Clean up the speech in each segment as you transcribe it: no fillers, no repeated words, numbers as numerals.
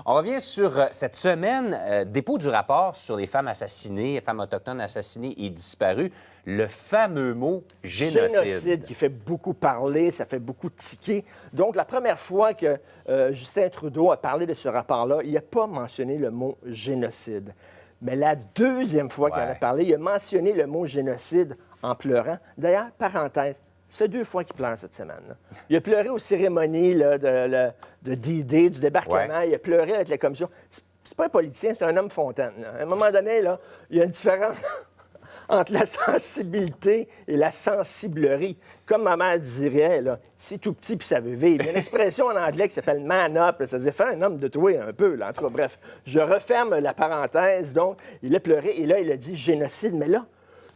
On revient sur cette semaine, dépôt du rapport sur les femmes assassinées, les femmes autochtones assassinées et disparues. Le fameux mot génocide. Génocide qui fait beaucoup parler, ça fait beaucoup tiquer. Donc, la première fois que Justin Trudeau a parlé de ce rapport-là, il n'a pas mentionné le mot génocide. Mais la deuxième fois qu'il en a parlé, il a mentionné le mot génocide en pleurant. D'ailleurs, parenthèse, ça fait 2 fois qu'il pleure cette semaine, là. Il a pleuré aux cérémonies là, de D-Day, du débarquement. Il a pleuré avec la commission. C'est pas un politicien, c'est un homme fontaine, là. À un moment donné, là, il y a une différence entre la sensibilité et la sensiblerie. Comme ma mère dirait, là, c'est tout petit puis ça veut vivre. Il y a une expression en anglais qui s'appelle « man up », ça veut dire « fais un homme de toi un peu ». En tout cas, bref, je referme la parenthèse. Donc, il a pleuré et là, il a dit « génocide ». Mais là,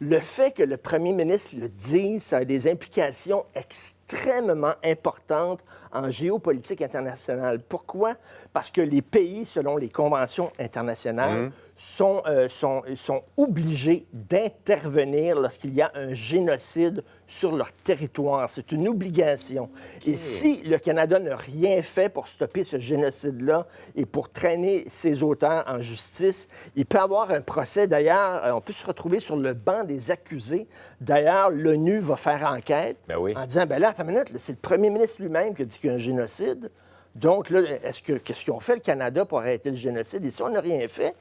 le fait que le premier ministre le dise, ça a des implications extrêmement importantes en géopolitique internationale. Pourquoi? Parce que les pays, selon les conventions internationales, sont obligés d'intervenir lorsqu'il y a un génocide sur leur territoire. C'est une obligation. Okay. Et si le Canada n'a rien fait pour stopper ce génocide-là et pour traîner ses auteurs en justice, il peut avoir un procès. D'ailleurs, on peut se retrouver sur le banc des accusés. D'ailleurs, l'ONU va faire enquête en disant, bien là, attends une minute, c'est le premier ministre lui-même qui a dit qu'il y a un génocide. Donc, là, qu'est-ce qu'ils ont fait, le Canada, pour arrêter le génocide? Et si on n'a rien fait,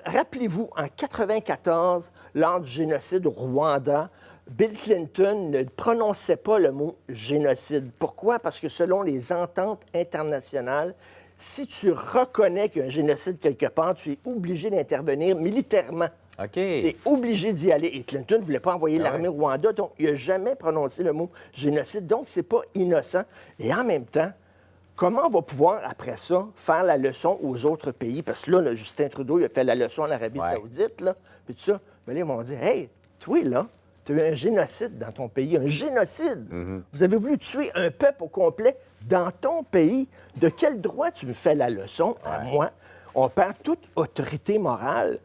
rappelez-vous, en 1994, lors du génocide au Rwanda, Bill Clinton ne prononçait pas le mot génocide. Pourquoi? Parce que selon les ententes internationales, si tu reconnais qu'il y a un génocide quelque part, tu es obligé d'intervenir militairement. OK. Tu es obligé d'y aller. Et Clinton ne voulait pas envoyer l'armée au Rwanda, donc il n'a jamais prononcé le mot génocide. Donc, c'est pas innocent. Et en même temps, comment on va pouvoir, après ça, faire la leçon aux autres pays? Parce que là, Justin Trudeau, il a fait la leçon en Arabie Saoudite, là, puis tout ça. Mais là, ils m'ont dit, « Hey, toi, là, tu as eu un génocide dans ton pays, un génocide. Vous avez voulu tuer un peuple au complet dans ton pays. De quel droit tu me fais la leçon à moi? » On perd toute autorité morale.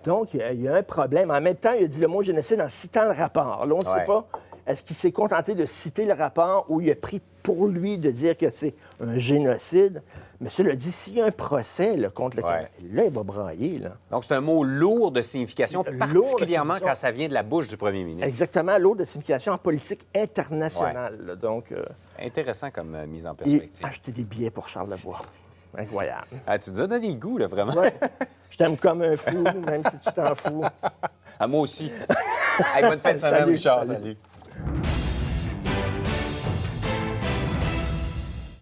Donc, il y a un problème. En même temps, il a dit le mot génocide en citant le rapport. Là, on ne sait pas, est-ce qu'il s'est contenté de citer le rapport ou il a pris pour lui de dire que c'est un génocide? Mais cela dit, s'il y a un procès là, contre le Canada, là, il va brailler. Là. Donc, c'est un mot lourd de signification, particulièrement quand ça vient de la bouche du premier ministre. Exactement, lourd de signification en politique internationale. Là. Donc, intéressant comme mise en perspective. Et acheter des billets pour Charlevoix. Incroyable. Ah, tu nous as donné le goût, là, vraiment. Ouais. Je t'aime comme un fou, même si tu t'en fous. Ah, moi aussi. Hey, bonne fin de semaine, Richard. Salut.